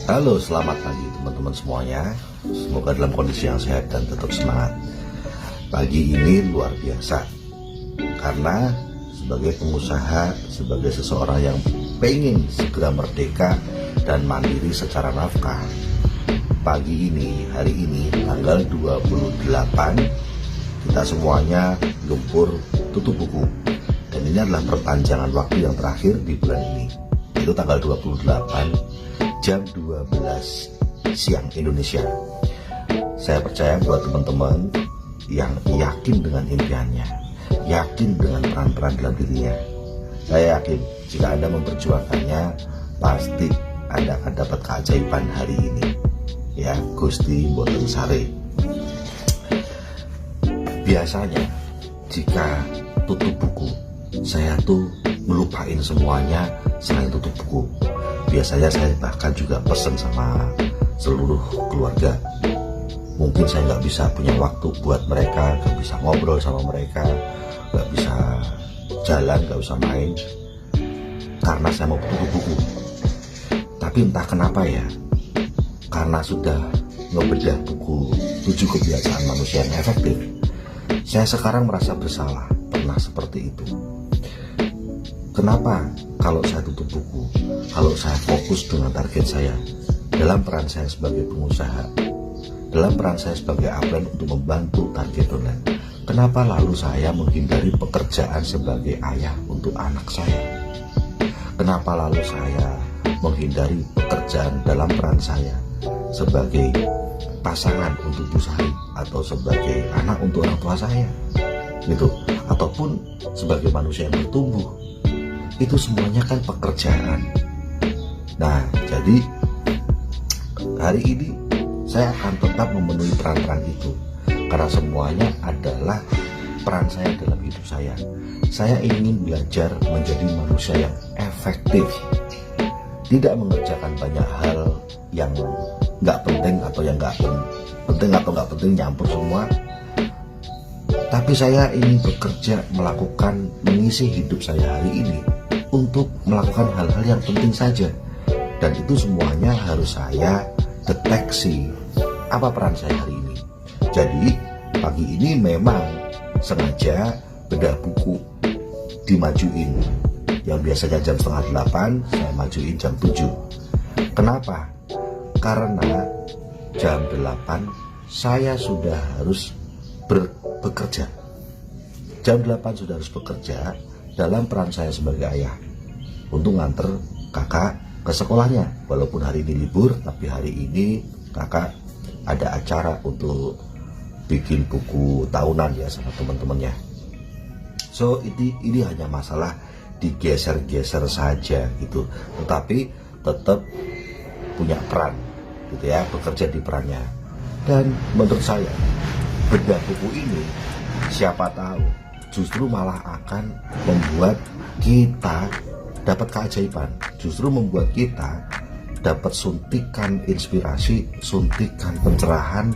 Halo, selamat pagi teman-teman semuanya. Semoga dalam kondisi yang sehat dan tetap semangat. Pagi ini luar biasa karena sebagai pengusaha, sebagai seseorang yang pengen segera merdeka dan mandiri secara nafkah, pagi ini, hari ini, tanggal 28, kita semuanya gempur tutup buku. Dan ini adalah perpanjangan waktu yang terakhir di bulan ini. Itu tanggal 28 jam 12 siang Indonesia. Saya percaya buat teman-teman yang yakin dengan impiannya, yakin dengan peran-peran dalam dirinya, saya yakin jika Anda memperjuangkannya, pasti Anda akan dapat keajaiban hari ini. Ya, Gusti Mboten Sare. Biasanya jika tutup buku, saya tuh melupain semuanya selain tutup buku. Biasanya saya bahkan juga pesan sama seluruh keluarga. Mungkin saya nggak bisa punya waktu buat mereka, nggak bisa ngobrol sama mereka, nggak bisa jalan, nggak bisa main, karena saya mau tutup buku. Tapi entah kenapa ya, karena sudah ngebedah buku 7 kebiasaan manusia yang efektif, saya sekarang merasa bersalah pernah seperti itu. Kenapa kalau saya tutup buku, kalau saya fokus dengan target saya, dalam peran saya sebagai pengusaha, dalam peran saya sebagai upline untuk membantu target online, kenapa lalu saya menghindari pekerjaan sebagai ayah untuk anak saya? Kenapa lalu saya menghindari pekerjaan dalam peran saya sebagai pasangan untuk Bu Sari atau sebagai anak untuk orang tua saya, gitu, ataupun sebagai manusia yang bertumbuh? Itu semuanya kan pekerjaan. Nah, jadi hari ini saya akan tetap memenuhi peran-peran itu, karena semuanya adalah peran saya dalam hidup saya. Saya ingin belajar menjadi manusia yang efektif, tidak mengerjakan banyak hal yang nggak penting atau yang nggak penting atau nggak penting nyampur semua. Tapi saya ingin bekerja, mengisi hidup saya hari ini untuk melakukan hal-hal yang penting saja. Dan itu semuanya harus saya deteksi apa peran saya hari ini. Jadi pagi ini memang sengaja bedah buku dimajuin. Yang biasanya jam 7:30, saya majuin jam 7. Kenapa? Karena jam 8 saya sudah harus bekerja. Jam 8 sudah harus bekerja dalam peran saya sebagai ayah untuk nganter kakak ke sekolahnya. Walaupun hari ini libur, tapi hari ini kakak ada acara untuk bikin buku tahunan ya sama teman-temannya. So ini hanya masalah digeser-geser saja gitu, tetapi tetap punya peran gitu ya, bekerja di perannya. Dan menurut saya bedah buku ini siapa tahu justru malah akan membuat kita dapat keajaiban, justru membuat kita dapat suntikan inspirasi, suntikan pencerahan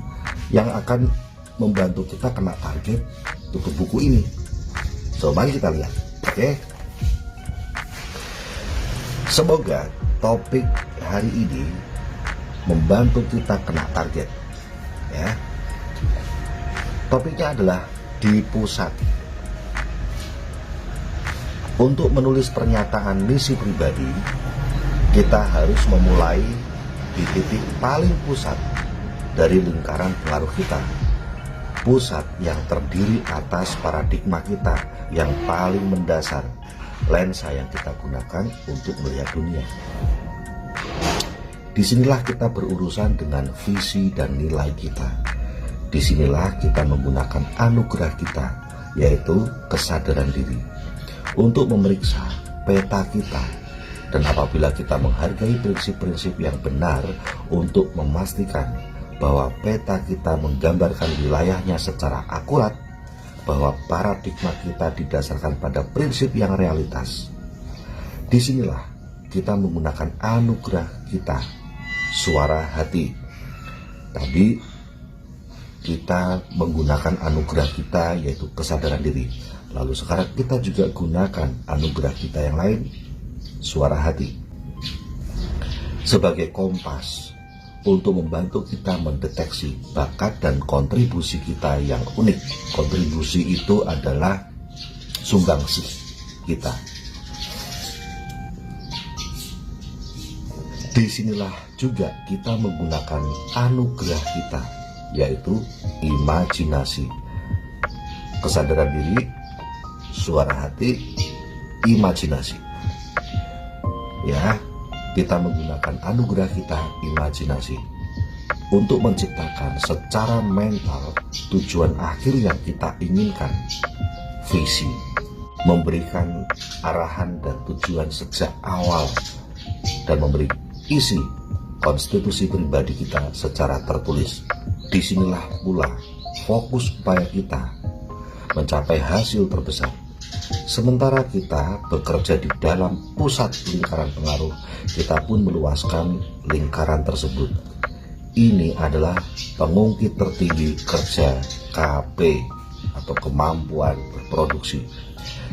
yang akan membantu kita kena target tutup buku ini. So, mari kita lihat, oke? Semoga topik hari ini membantu kita kena target, ya. Topiknya adalah di pusat. Untuk menulis pernyataan misi pribadi, kita harus memulai di titik paling pusat dari lingkaran pengaruh kita. Pusat yang terdiri atas paradigma kita yang paling mendasar, lensa yang kita gunakan untuk melihat dunia. Disinilah kita berurusan dengan visi dan nilai kita. Disinilah kita menggunakan anugerah kita, yaitu kesadaran diri, untuk memeriksa peta kita. Dan apabila kita menghargai prinsip-prinsip yang benar untuk memastikan bahwa peta kita menggambarkan wilayahnya secara akurat, bahwa paradigma kita didasarkan pada prinsip yang realitas, disinilah kita menggunakan anugerah kita, suara hati. Tadi kita menggunakan anugerah kita, yaitu kesadaran diri. Lalu sekarang kita juga gunakan anugerah kita yang lain, suara hati. sebagai kompas untuk membantu kita mendeteksi bakat dan kontribusi kita yang unik. Kontribusi itu adalah sumbangsih kita. Disinilah juga kita menggunakan anugerah kita, yaitu imajinasi, kesadaran diri, suara hati, imajinasi. Ya, kita menggunakan anugerah kita, imajinasi, untuk menciptakan secara mental tujuan akhir yang kita inginkan, visi, memberikan arahan dan tujuan sejak awal, dan memberi isi konstitusi pribadi kita secara tertulis. Disinilah pula fokus upaya kita mencapai hasil terbesar. Sementara kita bekerja di dalam pusat lingkaran pengaruh, kita pun meluaskan lingkaran tersebut. Ini adalah pengungkit tertinggi kerja KP atau kemampuan berproduksi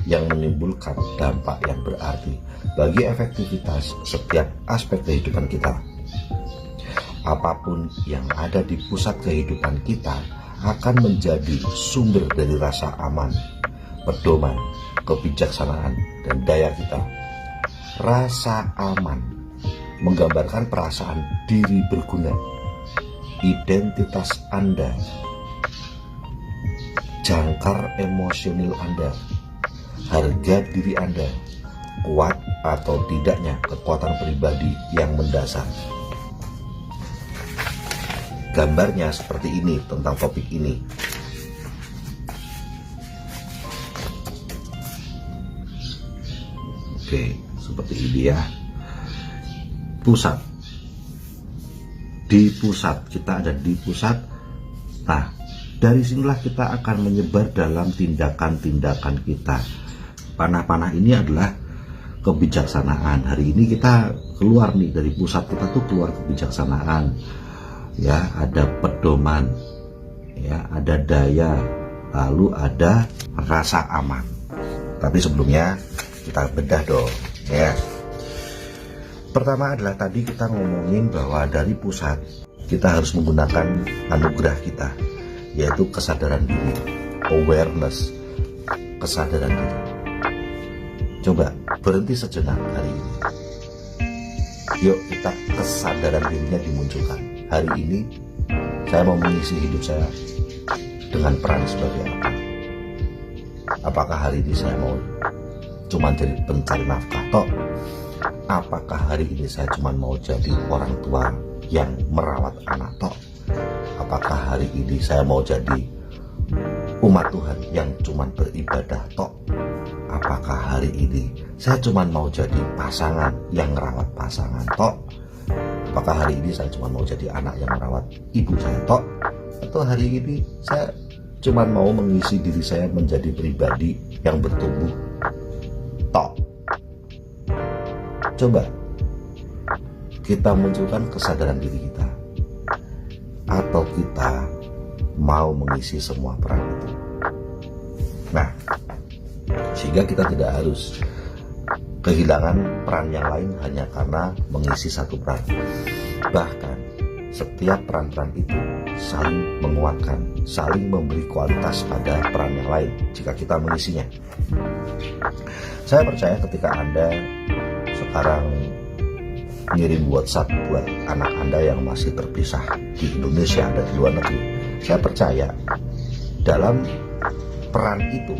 yang menimbulkan dampak yang berarti bagi efektivitas setiap aspek kehidupan kita. Apapun yang ada di pusat kehidupan kita akan menjadi sumber dari rasa aman, pedoman, kebijaksanaan, dan daya kita. Rasa aman menggambarkan perasaan diri berguna, identitas Anda, jangkar emosional Anda, harga diri Anda, kuat atau tidaknya kekuatan pribadi yang mendasar. Gambarnya seperti ini tentang topik ini. Oke, seperti ini ya. Pusat. Di pusat, kita ada di pusat. Nah, dari sinilah kita akan menyebar dalam tindakan-tindakan kita. Panah-panah ini adalah kebijaksanaan. Hari ini kita keluar nih dari pusat, kita tuh keluar kebijaksanaan. Ya, ada pedoman, ya, ada daya, lalu ada rasa aman. Tapi sebelumnya kita bedah dong, ya. Pertama adalah tadi kita ngomongin bahwa dari pusat kita harus menggunakan anugerah kita, yaitu kesadaran diri, awareness, kesadaran diri. Coba berhenti sejenak hari ini. Yuk kita kesadaran dirinya dimunculkan. Hari ini saya mau mengisi hidup saya dengan peran sebagai apa? Apakah hari ini saya mau cuma jadi pencari nafkah tok? Apakah hari ini saya cuma mau jadi orang tua yang merawat anak tok? Apakah hari ini saya mau jadi umat Tuhan yang cuma beribadah tok? Apakah hari ini saya cuma mau jadi pasangan yang merawat pasangan tok? Apakah hari ini saya cuma mau jadi anak yang merawat ibu saya tok? Atau hari ini saya cuma mau mengisi diri saya menjadi pribadi yang bertumbuh tok? Coba kita munculkan kesadaran diri kita, atau kita mau mengisi semua peran itu. Nah, sehingga kita tidak harus kehilangan peran yang lain hanya karena mengisi satu peran. Bahkan setiap peran-peran itu saling menguatkan, saling memberi kualitas pada peran yang lain jika kita mengisinya. Saya percaya ketika Anda sekarang ngirim WhatsApp buat anak Anda yang masih terpisah di Indonesia dan di luar negeri, saya percaya dalam peran itu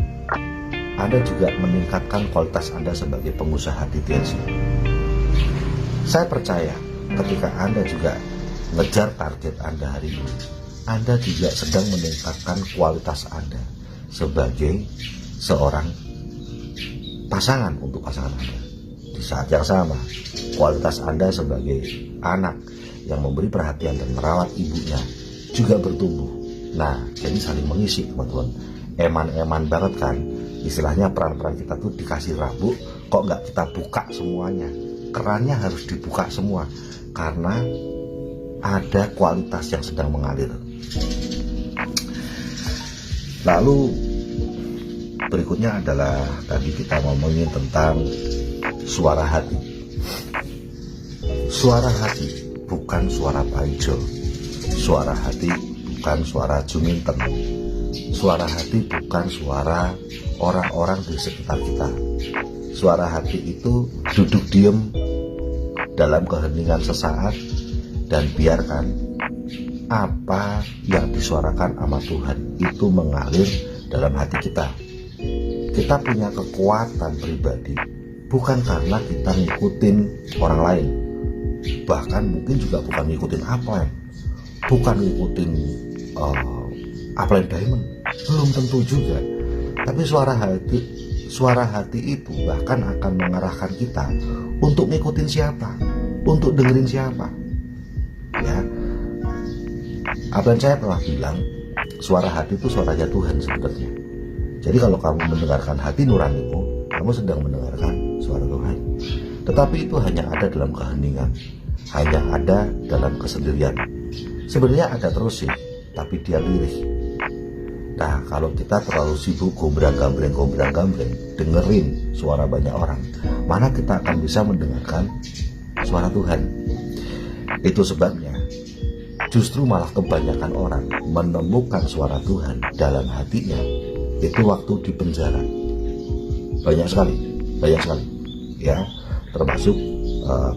Anda juga meningkatkan kualitas Anda sebagai pengusaha di TNC. Saya percaya ketika Anda juga ngejar target Anda hari ini, Anda juga sedang meningkatkan kualitas Anda sebagai seorang pasangan untuk pasangan Anda. Di saat yang sama, kualitas Anda sebagai anak yang memberi perhatian dan merawat ibunya juga bertumbuh. Nah, jadi saling mengisi, teman-teman. Eman-eman banget kan? Istilahnya peran-peran kita tuh dikasih rabuk, kok nggak kita buka semuanya? Kerannya harus dibuka semua, karena ada kualitas yang sedang mengalir. Lalu berikutnya adalah tadi kita ngomongin tentang suara hati. Suara hati bukan suara Paijo. Suara hati bukan suara Juminten. Suara hati bukan suara orang-orang di sekitar kita. Suara hati itu duduk diam dalam keheningan sesaat dan biarkan apa yang disuarakan sama Tuhan itu mengalir dalam hati kita. Kita punya kekuatan pribadi bukan karena kita ngikutin orang lain, bahkan mungkin juga bukan ngikutin upline, bukan ngikutin upline diamond, belum tentu juga. Tapi suara hati itu bahkan akan mengarahkan kita untuk ngikutin siapa, untuk dengerin siapa. Ya, upline saya pernah bilang suara hati itu suaranya Tuhan sebenarnya. Jadi kalau kamu mendengarkan hati nuranimu, kamu sedang mendengarkan suara Tuhan. Tetapi itu hanya ada dalam keheningan, hanya ada dalam kesendirian. Sebenarnya ada terus sih, tapi dia lirih. Nah, kalau kita terlalu sibuk gombrang-gambreng dengerin suara banyak orang, mana kita akan bisa mendengarkan suara Tuhan. Itu sebabnya justru malah kebanyakan orang menemukan suara Tuhan dalam hatinya itu waktu di penjara. Banyak sekali ya, termasuk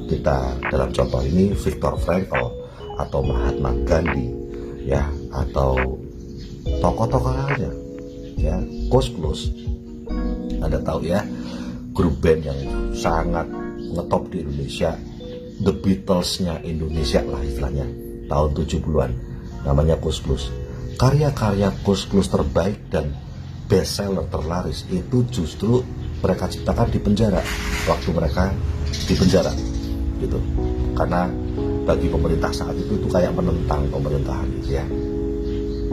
kita dalam contoh ini Viktor Frankl atau Mahatma Gandhi ya, atau tokoh-tokoh lainnya ya. Koes Plus, Anda tahu ya, grup band yang sangat ngetop di Indonesia, The Beatles-nya Indonesia lah istilahnya, tahun 70-an, namanya Koes Plus. Karya-karya Koes Plus terbaik dan bestseller terlaris itu justru mereka ciptakan di penjara, waktu mereka di penjara gitu. Karena bagi pemerintah saat itu kayak menentang pemerintahan gitu ya.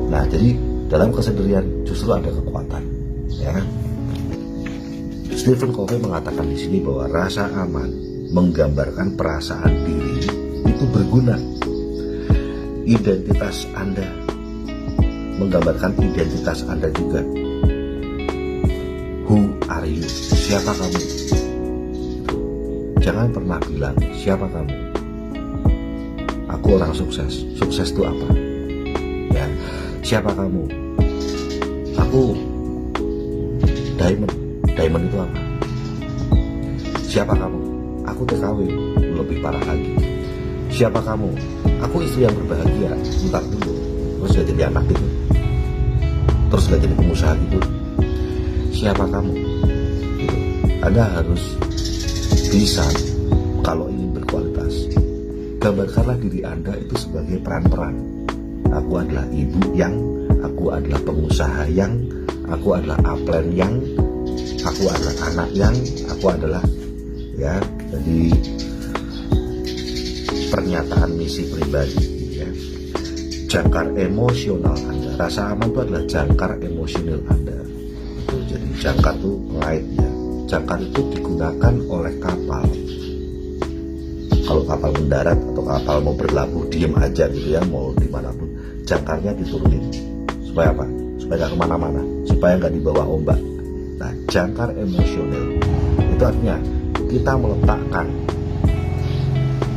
Nah, jadi dalam kesendirian justru ada kekuatan ya. Stephen Covey mengatakan di sini bahwa rasa aman menggambarkan perasaan diri itu berguna. Identitas Anda menggambarkan identitas Anda juga. Who are you? Siapa kamu? Jangan pernah bilang siapa kamu. Aku orang sukses. Sukses itu apa? Ya, siapa kamu? Aku diamond. Diamond itu apa? Siapa kamu? Aku TKW. Lebih parah lagi. Siapa kamu? Aku istri yang berbahagia. Bentar dulu. Terus gak jadi anak gitu. Terus gak jadi pengusaha gitu. Siapa kamu? Gitu. Anda harus bisa, kalau ingin berkualitas, gambarkanlah diri Anda itu sebagai peran-peran. Aku adalah ibu yang, aku adalah pengusaha yang, aku adalah upline yang, aku adalah anak yang, aku adalah ya. Jadi pernyataan misi pribadi ya. Jangkar emosional Anda, rasa aman itu adalah jangkar emosional Anda. Jadi jangkar itu ngait ya. Jangkar itu digunakan oleh kapal. Kalau kapal mendarat atau kapal mau berlabuh diem aja gitu ya, mau dimanapun, jangkarnya diturunin. Supaya apa? Supaya nggak kemana-mana, supaya nggak dibawa ombak. Nah, jangkar emosional itu artinya kita meletakkan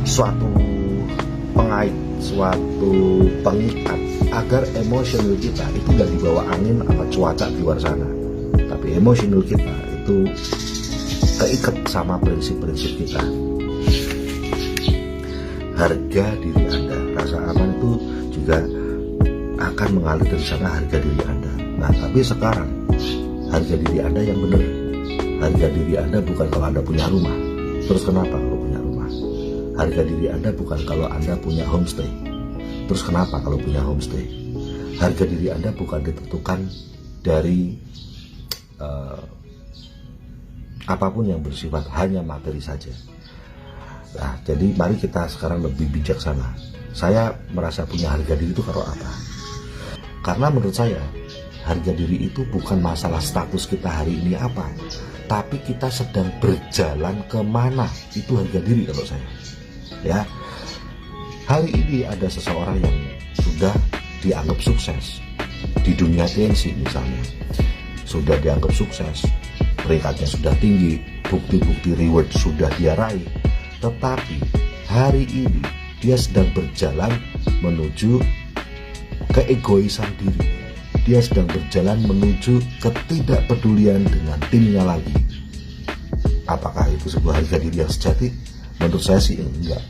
suatu pengait, suatu pengikat agar emosional kita itu nggak dibawa angin sama cuaca di luar sana. Tapi emosional kita itu keikat sama prinsip-prinsip kita. Harga diri Anda, rasa aman itu juga akan mengalir dari sana, harga diri Anda. Nah, tapi sekarang harga diri Anda yang benar. Harga diri Anda bukan kalau Anda punya rumah. Terus kenapa kalau punya rumah? Harga diri Anda bukan kalau Anda punya homestay. Terus kenapa kalau punya homestay? Harga diri Anda bukan ditentukan dari apapun yang bersifat hanya materi saja. Nah, jadi mari kita sekarang lebih bijaksana. Saya merasa punya harga diri itu karena apa? Karena menurut saya harga diri itu bukan masalah status kita hari ini apa, tapi kita sedang berjalan kemana, itu harga diri kalau saya. Ya, hari ini ada seseorang yang sudah dianggap sukses di dunia TNC misalnya, sudah dianggap sukses, peringkatnya sudah tinggi, bukti-bukti reward sudah dia raih, tetapi hari ini dia sedang berjalan menuju keegoisan diri. Dia sedang berjalan menuju ketidakpedulian dengan timnya lagi. Apakah itu sebuah harga diri yang sejati? Menurut saya sih enggak.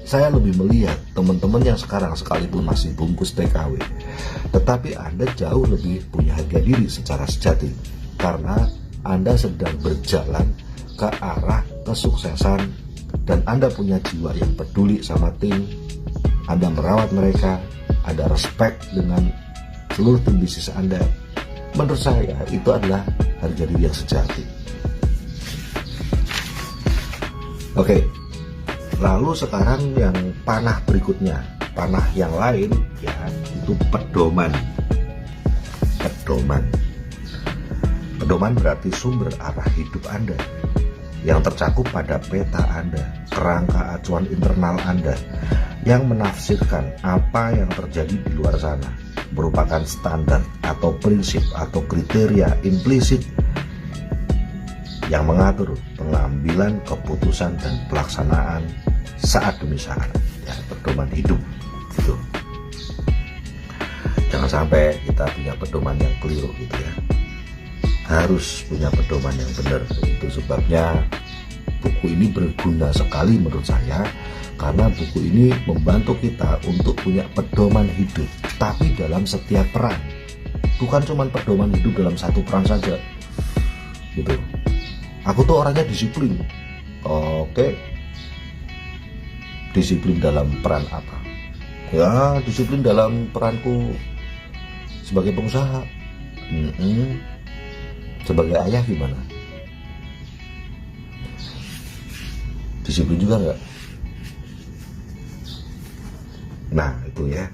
Saya lebih melihat teman-teman yang sekarang sekalipun masih bungkus TKW, tetapi Anda jauh lebih punya harga diri secara sejati, karena Anda sedang berjalan ke arah kesuksesan dan Anda punya jiwa yang peduli sama tim. Anda merawat mereka, Anda respect dengan seluruh tim bisnis Anda. Menurut saya itu adalah harga diri yang sejati. Oke, lalu sekarang yang panah berikutnya, panah yang lain ya, itu pedoman. Pedoman berarti sumber arah hidup Anda yang tercakup pada peta Anda, kerangka acuan internal Anda yang menafsirkan apa yang terjadi di luar sana, merupakan standar atau prinsip atau kriteria implisit yang mengatur pengambilan keputusan dan pelaksanaan saat demi saat, ya, pedoman hidup gitu. Jangan sampai kita punya pedoman yang keliru gitu ya. Harus punya pedoman yang benar. Itu sebabnya buku ini berguna sekali menurut saya, karena buku ini membantu kita untuk punya pedoman hidup, tapi dalam setiap peran. Bukan cuma pedoman hidup dalam satu peran saja gitu. Aku tuh orangnya disiplin. Oke. Disiplin dalam peran apa? Ya, disiplin dalam peranku sebagai pengusaha. Sebagai ayah gimana? Disiplin juga nggak? Nah, itu ya.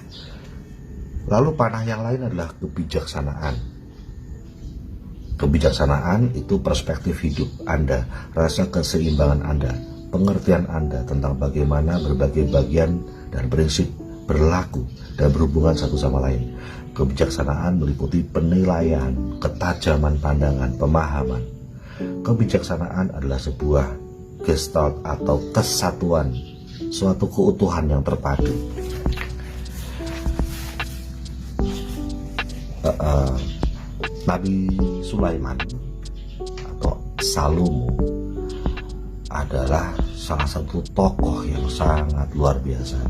Lalu panah yang lain adalah kebijaksanaan. Kebijaksanaan itu perspektif hidup Anda, rasa keseimbangan Anda, pengertian Anda tentang bagaimana berbagai bagian dan prinsip berlaku dan berhubungan satu sama lain. Kebijaksanaan meliputi penilaian, ketajaman pandangan, pemahaman. Kebijaksanaan adalah sebuah gestalt atau kesatuan, suatu keutuhan yang terpadu. Nabi Sulaiman atau Salomo adalah salah satu tokoh yang sangat luar biasa.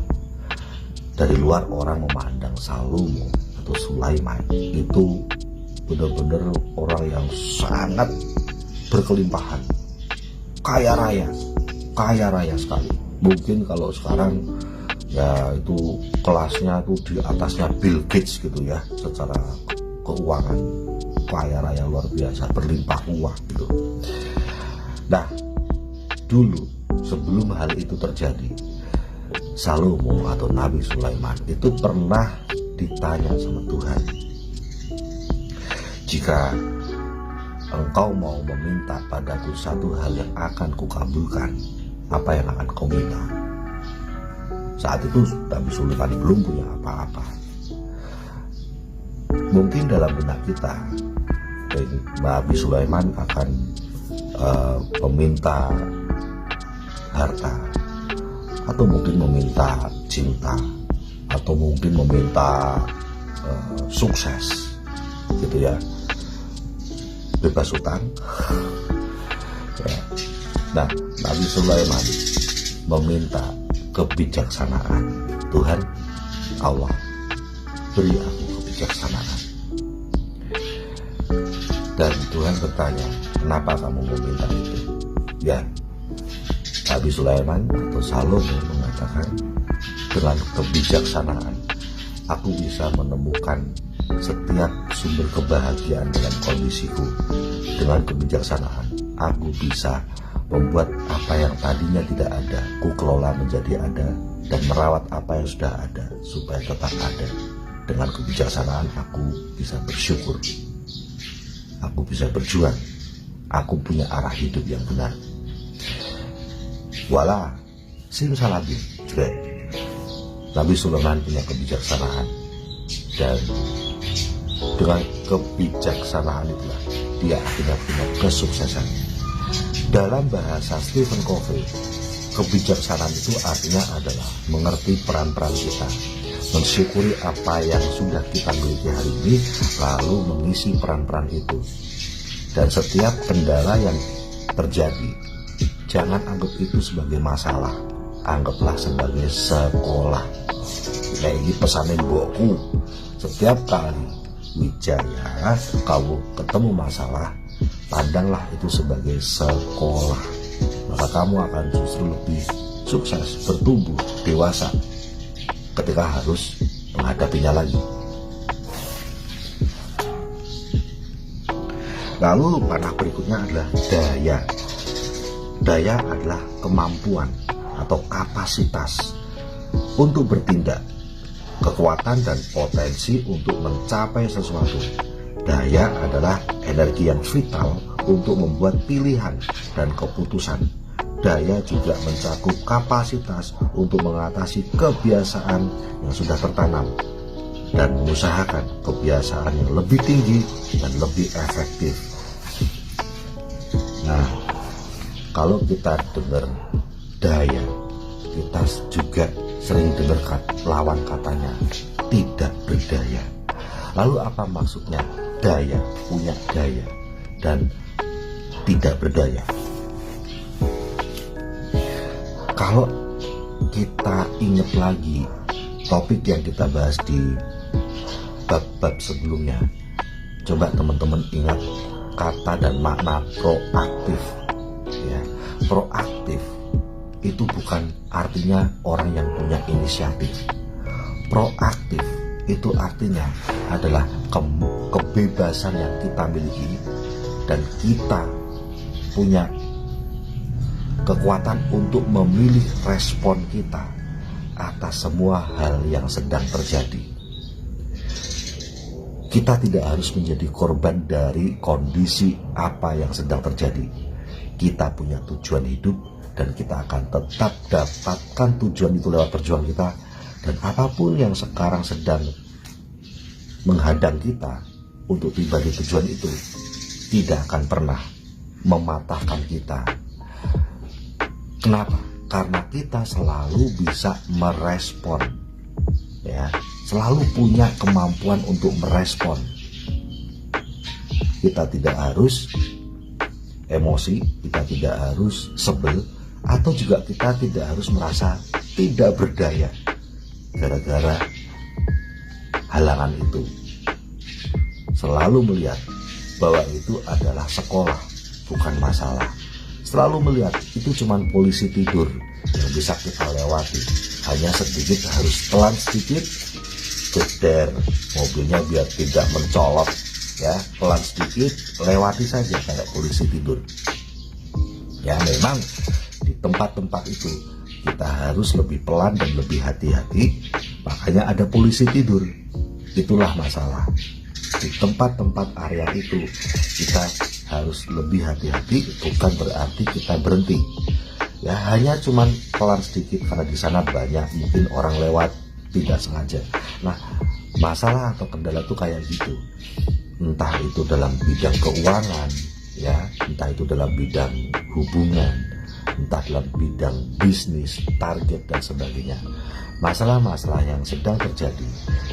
Dari luar orang memandang Salomo atau Sulaiman itu benar-benar orang yang sangat berkelimpahan, kaya raya sekali. Mungkin kalau sekarang ya itu kelasnya tuh di atasnya Bill Gates gitu ya, secara keuangan, kaya raya luar biasa, berlimpah uang gitu. Nah, dulu sebelum hal itu terjadi, Salomo atau Nabi Sulaiman itu pernah ditanya sama Tuhan, jika engkau mau meminta padaku satu hal yang akan kukabulkan, apa yang akan kau minta? Saat itu Nabi Sulaiman belum punya apa-apa. Mungkin dalam benak kita, Nabi Sulaiman akan meminta harta, atau mungkin meminta cinta, atau mungkin meminta sukses gitu ya, bebas utang ya. Nah, Nabi Sulaiman meminta kebijaksanaan. Tuhan Allah, beri aku kebijaksanaan. Dan Tuhan bertanya, kenapa kamu meminta itu? Ya, Nabi Sulaiman atau Salomo mengatakan, dengan kebijaksanaan aku bisa menemukan setiap sumber kebahagiaan dalam kondisiku. Dengan kebijaksanaan aku bisa membuat apa yang tadinya tidak ada, ku kelola menjadi ada, dan merawat apa yang sudah ada supaya tetap ada. Dengan kebijaksanaan aku bisa bersyukur, aku bisa berjuang, aku punya arah hidup yang benar. Wala simsalabim, Nabi Sulaiman punya kebijaksanaan, dan dengan kebijaksanaan itulah dia akhirnya punya kesuksesan. Dalam bahasa Stephen Covey, kebijaksanaan itu artinya adalah mengerti peran-peran kita, mensyukuri apa yang sudah kita miliki hari ini, lalu mengisi peran-peran itu. Dan setiap kendala yang terjadi, jangan anggap itu sebagai masalah, anggaplah sebagai sekolah. Kayak ini pesanin buku, setiap kali Wijaya kamu ketemu masalah, pandanglah itu sebagai sekolah, maka kamu akan justru lebih sukses, bertumbuh, dewasa ketika harus menghadapinya lagi. Lalu panah berikutnya adalah daya. Daya adalah kemampuan atau kapasitas untuk bertindak, kekuatan dan potensi untuk mencapai sesuatu. Daya adalah energi yang vital untuk membuat pilihan dan keputusan. Daya juga mencakup kapasitas untuk mengatasi kebiasaan yang sudah tertanam dan mengusahakan kebiasaan yang lebih tinggi dan lebih efektif. Nah, kalau kita dengar daya, kita juga sering dengar lawan katanya tidak berdaya. Lalu apa maksudnya daya, punya daya, dan tidak berdaya? Kalau kita ingat lagi topik yang kita bahas di bab-bab sebelumnya, coba teman-teman ingat kata dan makna proaktif. Ya, proaktif itu bukan artinya orang yang punya inisiatif. Proaktif itu artinya adalah kebebasan yang kita miliki dan kita punya kekuatan untuk memilih respon kita atas semua hal yang sedang terjadi. Kita tidak harus menjadi korban dari kondisi apa yang sedang terjadi. Kita punya tujuan hidup dan kita akan tetap dapatkan tujuan itu lewat perjuangan kita. Dan apapun yang sekarang sedang menghadang kita untuk tiba di tujuan itu tidak akan pernah mematahkan kita. Kenapa? Karena kita selalu bisa merespon, ya, selalu punya kemampuan untuk merespon. Kita tidak harus emosi, kita tidak harus sebel, atau juga kita tidak harus merasa tidak berdaya gara-gara halangan itu. Selalu melihat bahwa itu adalah sekolah, bukan masalah. Selalu melihat itu cuma polisi tidur yang bisa kita lewati. Hanya sedikit, harus pelan sedikit, jeder mobilnya biar tidak mencolok, ya, pelan sedikit, lewati saja kayak polisi tidur. Ya, memang di tempat-tempat itu kita harus lebih pelan dan lebih hati-hati, makanya ada polisi tidur. Itulah masalah. Di tempat-tempat area itu kita harus lebih hati-hati, bukan berarti kita berhenti. Ya, hanya cuman pelan sedikit karena di sana banyak mungkin orang lewat tidak sengaja. Nah, masalah atau kendala itu kayak gitu. Entah itu dalam bidang keuangan, ya, entah itu dalam bidang hubungan, entah dalam bidang bisnis, target dan sebagainya. Masalah-masalah yang sedang terjadi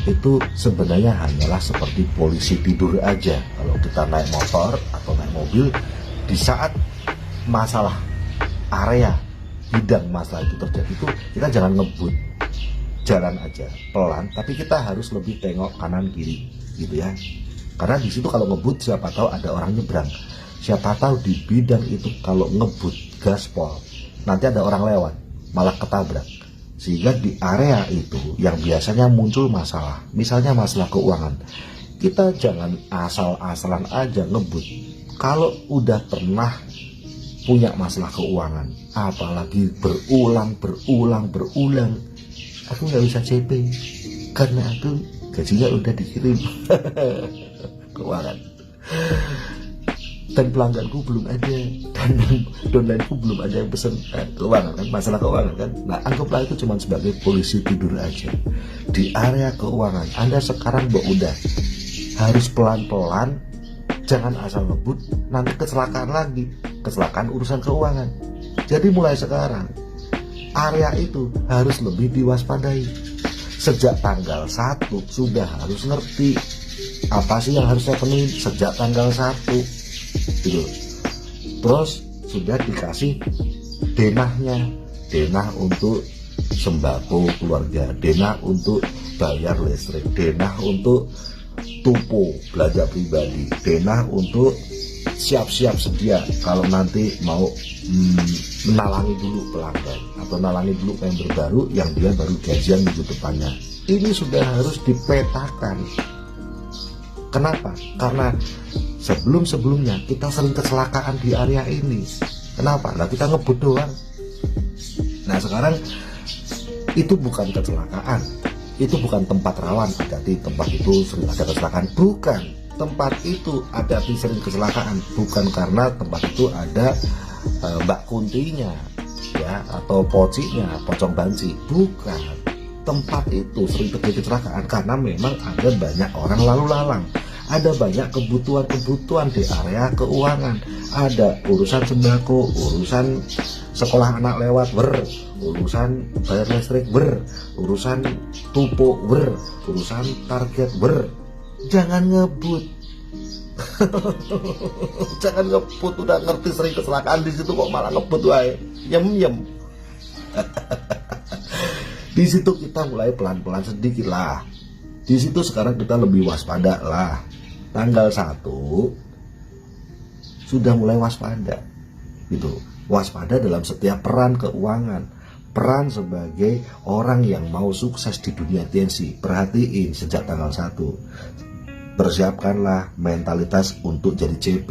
itu sebenarnya hanyalah seperti polisi tidur aja. Kalau kita naik motor atau naik mobil, di saat masalah area bidang masalah itu terjadi itu kita jangan ngebut, jalan aja pelan, tapi kita harus lebih tengok kanan kiri gitu ya. Karena di situ kalau ngebut siapa tahu ada orang nyebrang, siapa tahu di bidang itu kalau ngebut gaspol nanti ada orang lewat malah ketabrak. Sehingga di area itu yang biasanya muncul masalah, misalnya masalah keuangan, kita jangan asal-asalan aja ngebut. Kalau udah pernah punya masalah keuangan, apalagi berulang, aku nggak bisa CP karena aku gajinya udah dikirim keuangan, dan pelangganku belum ada, dan downline-ku belum ada yang pesen keuangan kan, masalah keuangan kan. Nah, anggaplah itu cuma sebagai polisi tidur aja di area keuangan. Anda sekarang udah harus pelan-pelan, jangan asal ngebut, nanti kecelakaan lagi. kecelakaan urusan keuangan. Jadi mulai sekarang area itu harus lebih diwaspadai. Sejak tanggal 1 sudah harus ngerti apa sih yang harus saya penuhi sejak tanggal 1 gitu. Terus sudah dikasih denahnya, denah untuk sembako keluarga, denah untuk bayar listrik, denah untuk tupo belanja pribadi, denah untuk siap-siap sedia kalau nanti mau menalangi dulu pelanggan atau nalangi dulu member baru yang dia baru gajian minggu depannya. Ini sudah harus dipetakan. Kenapa? Karena sebelum-sebelumnya kita sering kecelakaan di area ini. Kenapa? Nah, kita ngebut doang. Nah, sekarang itu bukan kecelakaan, itu bukan tempat rawan, hati-hati tempat itu sering ada kecelakaan, bukan. Tempat itu ada di sering kecelakaan bukan karena tempat itu ada Mbak Kuntinya ya atau pocinya, pocong banci, bukan. Tempat itu sering terjadi kecelakaan karena memang ada banyak orang lalu lalang, ada banyak kebutuhan di area keuangan, ada urusan sembako, urusan sekolah anak lewat, urusan bayar listrik, urusan tupo, urusan target, jangan ngebut. Jangan ngebut, udah ngerti sering kecelakaan di situ kok malah ngebut wae. Yem. Di situ kita mulai pelan-pelan sedikit lah. Di situ sekarang kita lebih waspada lah. Tanggal 1 sudah mulai waspada. Gitu. Waspada dalam setiap peran keuangan. Peran sebagai orang yang mau sukses di dunia atensi. Perhatiin sejak tanggal 1. Persiapkanlah mentalitas untuk jadi CP.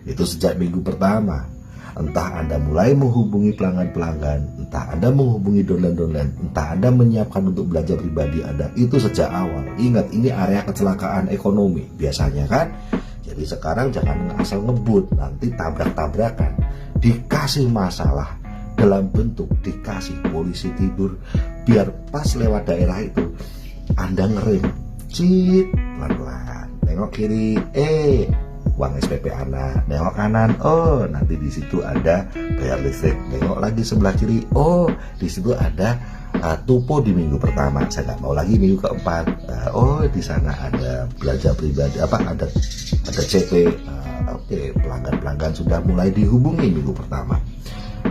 Itu sejak minggu pertama. Entah Anda mulai menghubungi pelanggan-pelanggan, entah Anda menghubungi downline, entah Anda menyiapkan untuk belanja pribadi Anda, itu sejak awal. Ingat, ini area kecelakaan ekonomi biasanya kan. Jadi sekarang jangan asal ngebut, nanti tabrak-tabrakan. Dikasih masalah dalam bentuk dikasih polisi tidur, biar pas lewat daerah itu Anda ngerem, cit, pelan-pelan, nengok kiri, uang SPP anak, nengok kanan, oh nanti di situ ada bayar listrik, nengok lagi sebelah kiri, oh di situ ada tupo di minggu pertama, saya nggak mau lagi minggu keempat, oh di sana ada belanja pribadi, ada CP, oke, pelanggan-pelanggan sudah mulai dihubungi minggu pertama,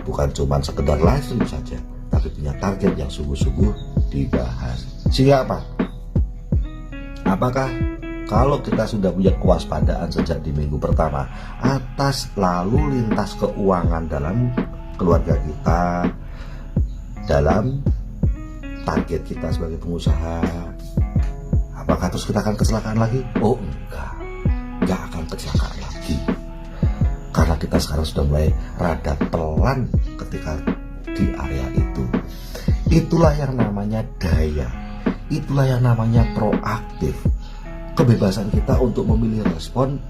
bukan cuma sekedar live stream saja, tapi punya target yang sungguh-sungguh dibahas. Sehingga apa? Apakah kalau kita sudah punya kewaspadaan sejak di minggu pertama atas lalu lintas keuangan dalam keluarga kita, dalam target kita sebagai pengusaha, apakah terus kita akan kecelakaan lagi? Oh enggak akan kecelakaan lagi, karena kita sekarang sudah mulai rada pelan ketika di area itu. Itulah yang namanya daya, itulah yang namanya proaktif. Kebebasan kita untuk memilih respon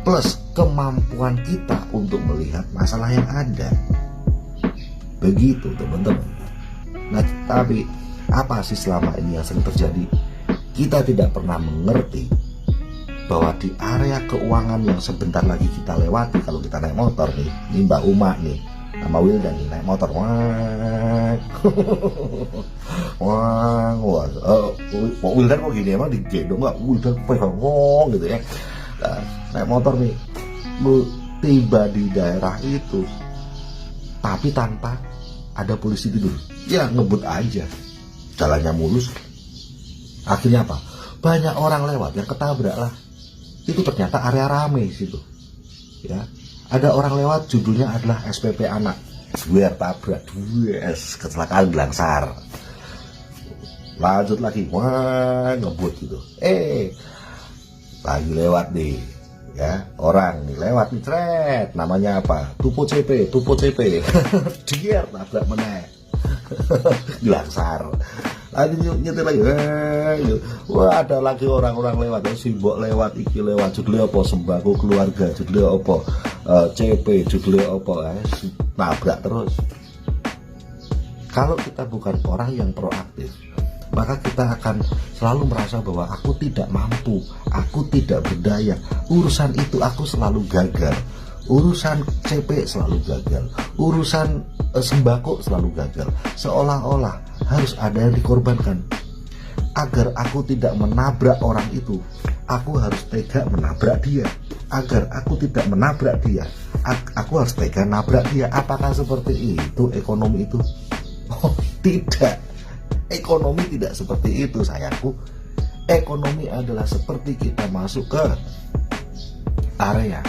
plus kemampuan kita untuk melihat masalah yang ada. Begitu teman-teman. Nah, tapi apa sih selama ini yang sering terjadi? Kita tidak pernah mengerti bahwa di area keuangan yang sebentar lagi kita lewati, kalau kita naik motor nih, ini Mbak Uma nih sama Wildan nih naik motor, Pak Wildan kok gini, emang digendong nggak? Wildan pegang gitu ya. Nah, naik motor nih, tiba di daerah itu, tapi tanpa ada polisi tidur, ya ngebut aja, jalannya mulus. Akhirnya apa? Banyak orang lewat yang ketabrak lah. Itu ternyata area rame situ, ya. Ada orang lewat, judulnya adalah SPP anak, duer tabrak, kecelakaan gelangsar. Lanjut lagi, ngebut gitu. Lagi lewat nih, ya, orang nih lewat nih, tret, namanya apa? Tupo CP, dia tabrak meneh, gelangsar. Lagi nyetir lagi, wah ada lagi orang-orang lewat, simbok lewat, iki lewat, judulnya apa? Sembako keluarga, judulnya apa? CP, judulnya apa? Nabrak terus. Kalau kita bukan orang yang proaktif, maka kita akan selalu merasa bahwa aku tidak mampu, aku tidak berdaya, urusan itu aku selalu gagal, urusan CP selalu gagal, urusan sembako selalu gagal. Seolah-olah harus ada yang dikorbankan. Agar aku tidak menabrak orang itu, aku harus tega menabrak dia. Agar aku tidak menabrak dia, aku harus tega nabrak dia. Apakah seperti itu ekonomi itu? Oh tidak, ekonomi tidak seperti itu sayangku. Ekonomi adalah seperti kita masuk ke area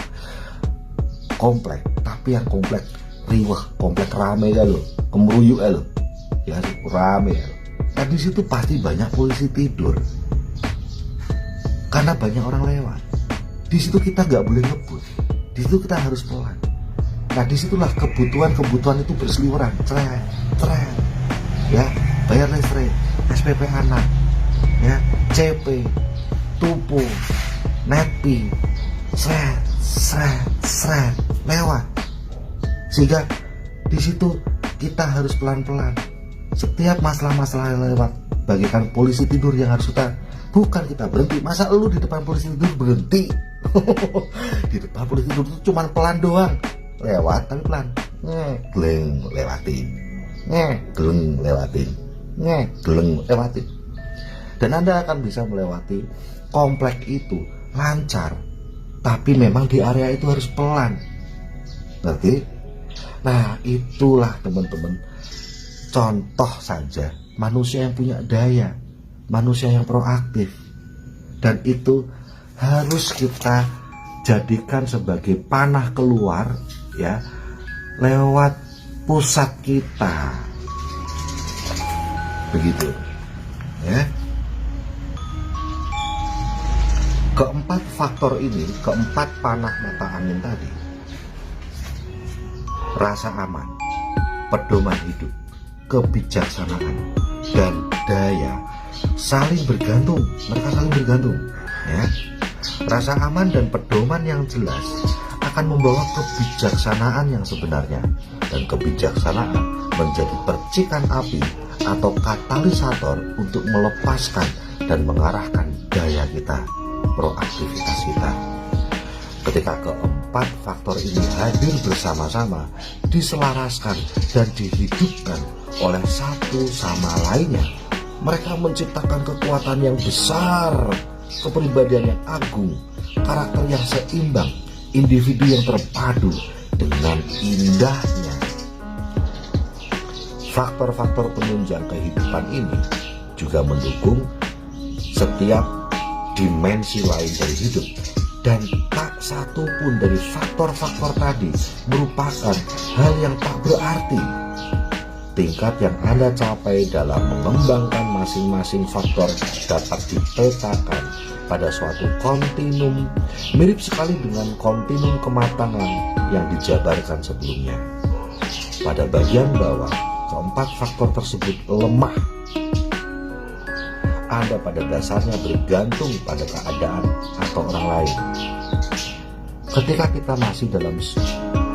komplek, tapi yang komplek riweh, komplek rame ya lo, kemeruyuk ya lo, ya rame ya. Nah di situ pasti banyak polisi tidur, karena banyak orang lewat. Di situ kita nggak boleh ngebut, di situ kita harus pelan. Nah disitulah kebutuhan itu berseliweran, tren, ya bayar listrik, SPP anak, ya CP, tupo, nepi, seret lewat. Sehingga di situ kita harus pelan-pelan. Setiap masalah-masalah yang lewat, bagaikan polisi tidur yang harus bukan kita berhenti. Masa lu di depan polisi tidur berhenti? Di depan polisi tidur itu cuma pelan doang, lewat tapi pelan, gleng lewatin, gleng lewatin, gleng lewatin. Dan Anda akan bisa melewati komplek itu lancar, tapi memang di area itu harus pelan. Ngerti? Nah itulah teman-teman, contoh saja manusia yang punya daya, manusia yang proaktif. Dan itu harus kita jadikan sebagai panah keluar, ya, lewat pusat kita. Begitu, ya. Keempat faktor ini, keempat panah mata angin tadi, rasa aman, pedoman hidup, kebijaksanaan, dan daya saling bergantung. Mereka saling bergantung, ya. Rasa aman dan pedoman yang jelas akan membawa kebijaksanaan yang sebenarnya, dan kebijaksanaan menjadi percikan api atau katalisator untuk melepaskan dan mengarahkan daya kita, proaktivitas kita. Ketika keempat faktor ini hadir bersama-sama, diselaraskan dan dihidupkan oleh satu sama lainnya, mereka menciptakan kekuatan yang besar, kepribadian yang agung, karakter yang seimbang, individu yang terpadu dengan indahnya. Faktor-faktor penunjang kehidupan ini juga mendukung setiap dimensi lain dari hidup, dan tak satu pun dari faktor-faktor tadi merupakan hal yang tak berarti. Tingkat yang Anda capai dalam mengembangkan masing-masing faktor dapat dipetakan pada suatu kontinum, mirip sekali dengan kontinum kematangan yang dijabarkan sebelumnya. Pada bagian bawah, keempat faktor tersebut lemah. Anda pada dasarnya bergantung pada keadaan atau orang lain. Ketika kita masih dalam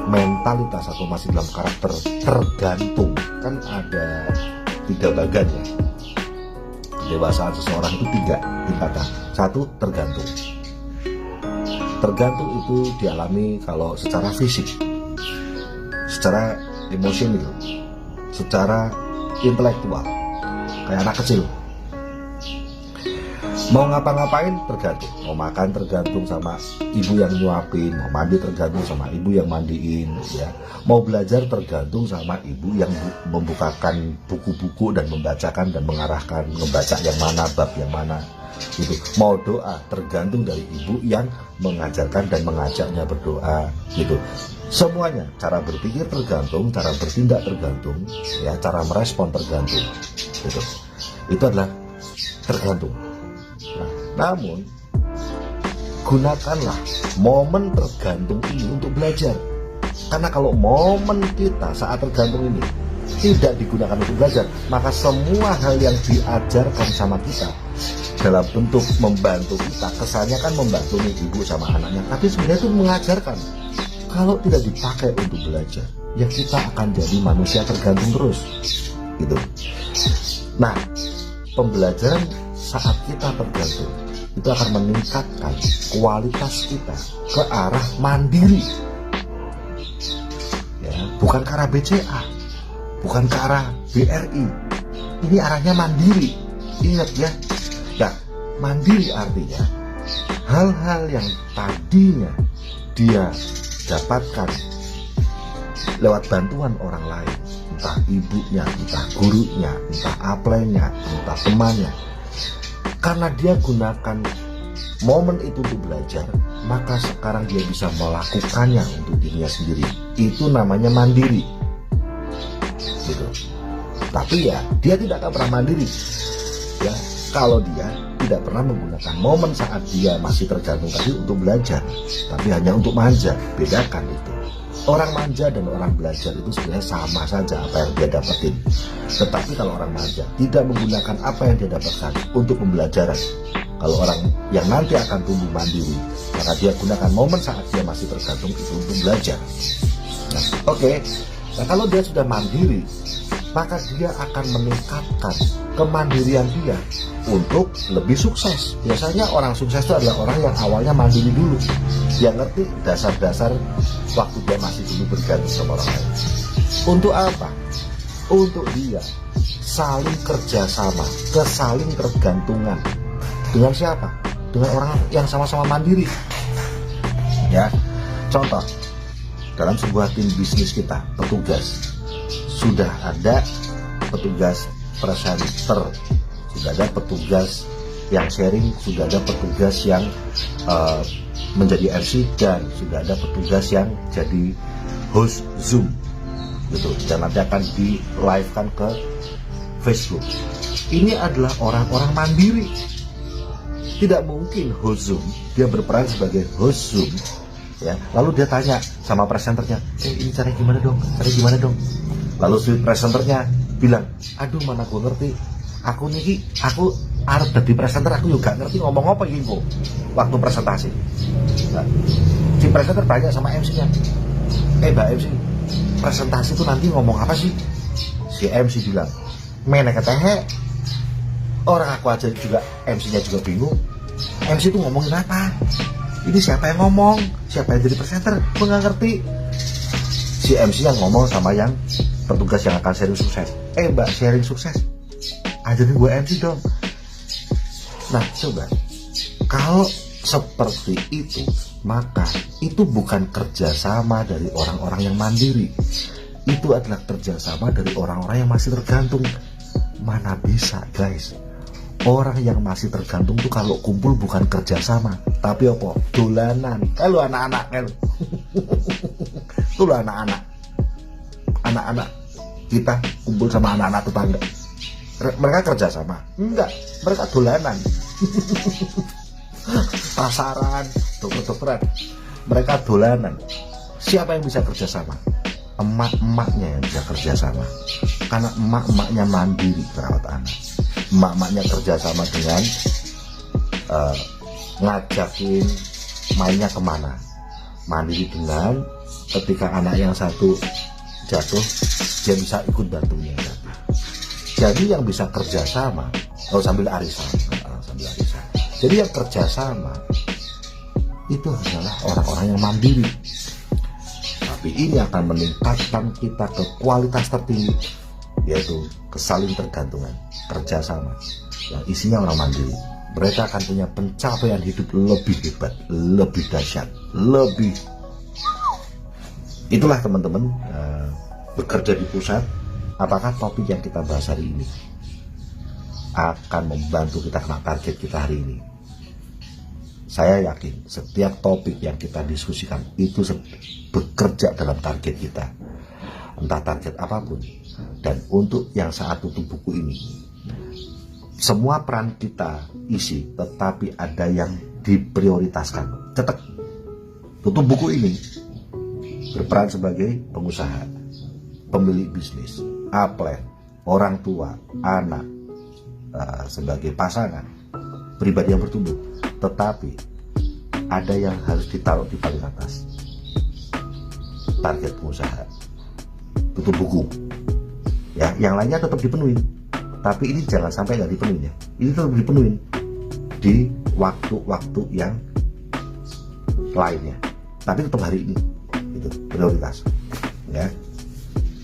mentalitas atau masih dalam karakter tergantung, kan ada 3 bagian ya. Kedewasaan seseorang itu 3 tingkatan. 1, tergantung. Tergantung itu dialami kalau secara fisik, secara emosional, secara intelektual, kayak anak kecil. Mau ngapa-ngapain tergantung, mau makan tergantung sama ibu yang nyuapin, mau mandi tergantung sama ibu yang mandiin, ya. Mau belajar tergantung sama ibu yang membukakan buku-buku dan membacakan dan mengarahkan, membaca yang mana, bab yang mana, gitu. Mau doa tergantung dari ibu yang mengajarkan dan mengajaknya berdoa, gitu. Semuanya, cara berpikir tergantung, cara bertindak tergantung, ya, cara merespon tergantung, gitu. Itu adalah tergantung. Namun, gunakanlah momen tergantung ini untuk belajar. Karena kalau momen kita saat tergantung ini tidak digunakan untuk belajar, maka semua hal yang diajarkan sama kita dalam bentuk membantu kita, kesannya kan membantu nih ibu sama anaknya, tapi sebenarnya itu mengajarkan. Kalau tidak dipakai untuk belajar, ya kita akan jadi manusia tergantung terus, gitu. Nah, pembelajaran saat kita tergantung itu akan meningkatkan kualitas kita ke arah mandiri, bukan ke arah BCA, bukan ke arah BRI. Ini arahnya mandiri. Ingat ya, mandiri artinya hal-hal yang tadinya dia dapatkan lewat bantuan orang lain, entah ibunya, entah gurunya, entah aplennya, entah temannya, karena dia gunakan momen itu untuk belajar, maka sekarang dia bisa melakukannya untuk dirinya sendiri. Itu namanya mandiri, gitu. Tapi ya dia tidak akan pernah mandiri ya kalau dia tidak pernah menggunakan momen saat dia masih tergantung tadi untuk belajar, tapi hanya untuk manja. Bedakan itu. Orang manja dan orang belajar itu sebenarnya sama saja apa yang dia dapetin. Tetapi kalau orang manja tidak menggunakan apa yang dia dapatkan untuk pembelajaran, kalau orang yang nanti akan tumbuh mandiri, maka dia gunakan momen saat dia masih tergantung itu untuk belajar. Nah, oke. Nah, kalau dia sudah mandiri, maka dia akan meningkatkan kemandirian dia untuk lebih sukses. Biasanya orang sukses itu adalah orang yang awalnya mandiri dulu. Dia ngerti dasar-dasar waktu dia masih dulu bergantung sama orang lain. Untuk apa? Untuk dia saling kerjasama, kesaling tergantungan. Dengan siapa? Dengan orang yang sama-sama mandiri. Ya, contoh, dalam sebuah tim bisnis kita, petugas, sudah ada petugas presenter, sudah ada petugas yang sharing, sudah ada petugas yang menjadi MC, dan sudah ada petugas yang jadi host Zoom gitu, dan nanti akan di live kan ke Facebook. Ini adalah orang-orang mandiri. Tidak mungkin host Zoom dia berperan sebagai host Zoom ya, lalu dia tanya sama presenternya, ini caranya gimana dong, caranya gimana dong. Lalu si presenternya bilang, aduh mana gue ngerti, aku harus jadi presenter, aku juga ngerti ngomong apa ini kok waktu presentasi. Nah, si presenter tanya sama MC-nya, Mbak MC, presentasi itu nanti ngomong apa sih? Si MC bilang, menek ketehe, orang aku aja juga, MC-nya juga bingung, MC itu ngomongin apa? Ini siapa yang ngomong? Siapa yang jadi presenter? Gue gak ngerti. Si MC yang ngomong sama yang petugas yang akan sharing sukses. Mbak, sharing sukses, ajarin gue MC dong. Nah coba, kalau seperti itu, maka itu bukan kerjasama dari orang-orang yang mandiri. Itu adalah kerjasama dari orang-orang yang masih tergantung. Mana bisa guys, orang yang masih tergantung tuh kalau kumpul bukan kerjasama, tapi apa? Dolanan. Lu anak-anak kan? Tuh lu anak-anak kita kumpul sama anak-anak tetangga, mereka kerjasama? Enggak, mereka dolanan. Pasaran, dokter-dokteran, mereka dolanan. Siapa yang bisa kerjasama? Emak-emaknya yang bisa kerjasama, karena emak-emaknya mandiri merawat anak. Emak-emaknya kerjasama dengan ngajakin mainnya kemana, mandiri dengan ketika anak yang satu jatuh, dia bisa ikut bantunya. Jadi yang bisa kerjasama, sambil arisan. Jadi yang kerjasama itu adalah orang-orang yang mandiri. Tapi ini akan meningkatkan kita ke kualitas tertinggi, yaitu kesaling tergantungan, kerjasama. Yang isinya orang mandiri, mereka akan punya pencapaian hidup lebih hebat, lebih dahsyat, lebih. Itulah teman-teman, bekerja di pusat. Apakah topik yang kita bahas hari ini akan membantu kita kena target kita hari ini? Saya yakin setiap topik yang kita diskusikan itu bekerja dalam target kita, entah target apapun. Dan untuk yang saat tutup buku ini, semua peran kita isi, tetapi ada yang diprioritaskan. Cetek, tutup buku ini berperan sebagai pengusaha, pemilik bisnis, aplen, orang tua, anak, sebagai pasangan, pribadi yang bertumbuh. Tetapi ada yang harus ditaruh di paling atas, target pengusaha, tutup buku ya. Yang lainnya tetap dipenuhi, tapi ini jangan sampai nggak dipenuhi ya. Ini tetap dipenuhi di waktu-waktu yang lainnya, tapi tetap hari ini itu prioritas ya.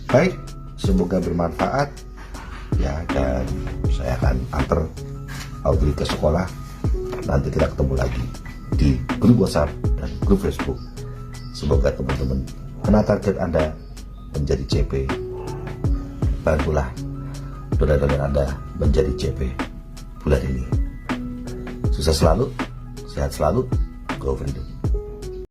Baik, semoga bermanfaat ya, dan saya akan antar Audrey ke sekolah. Nanti kita ketemu lagi di grup WhatsApp dan grup Facebook. Semoga teman-teman kena target Anda menjadi CP. Bantulah saudara-saudara Anda menjadi CP bulan ini. Sukses selalu, sehat selalu, go freedom.